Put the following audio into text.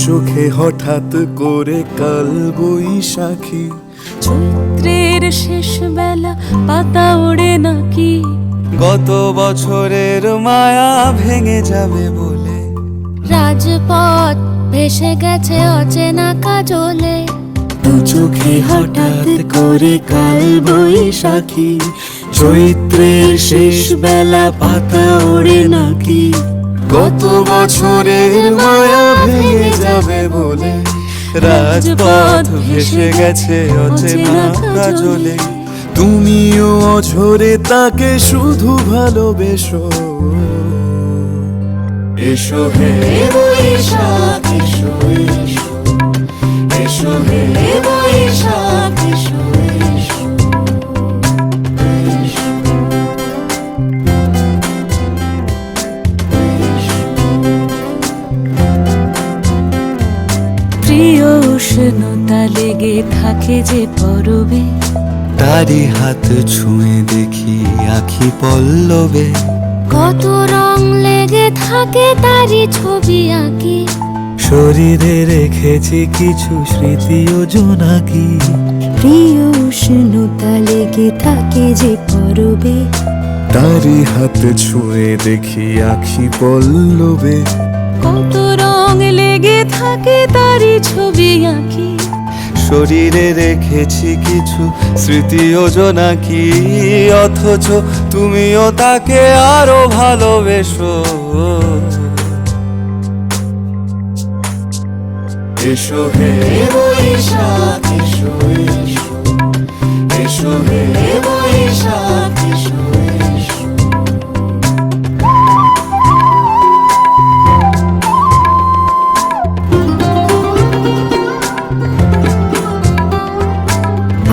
চোখে হঠাৎ করে কাল বৈশাখী, চৈত্রের শেষ বেলা পাতা ওড়ে নাকি, গত বছরের মায়া ভেঙে যাবে বলে, রাজপথ ভেসে গেছে অচেনা কাজলে। দু চোখে হঠাৎ করে কাল বৈশাখী, চৈত্রের শেষ বেলা পাতা ওড়ে নাকি, গত বছরের মায়া ভেঙে যাবে বলে, রাজপথ ভেসে গেছে অচেনা কাজলে। তুমিও অঝরে তাকে শুধু ভালোবেসো, এসো হে বৈশাখ এসো এসো, এসো হে বৈশাখ এসো এসো, এসো। প্রিয় উষ্ণতা লেগে থাকে যে পরবে, তারি হাত ছুঁয়ে দেখি আখি পল্লবে, কত রং লেগে থাকে তারই ছবি আঁকি, শরীরে রেখেছি কিছু স্মৃতি ও জোনাকি। প্রিয় উষ্ণতা লেগে থাকে যে পরবে, তারি হাত ছুঁয়ে দেখি আখি পল্লবে, কত রং লেগে থাকে তারই ছবি আঁকি, শরীরে রেখেছি কিছু স্মৃতি ও জোনাকি। অথচ তুমিও তাকে আরো ভালোবেসো, এসো হে বৈশাখ এসো এসো।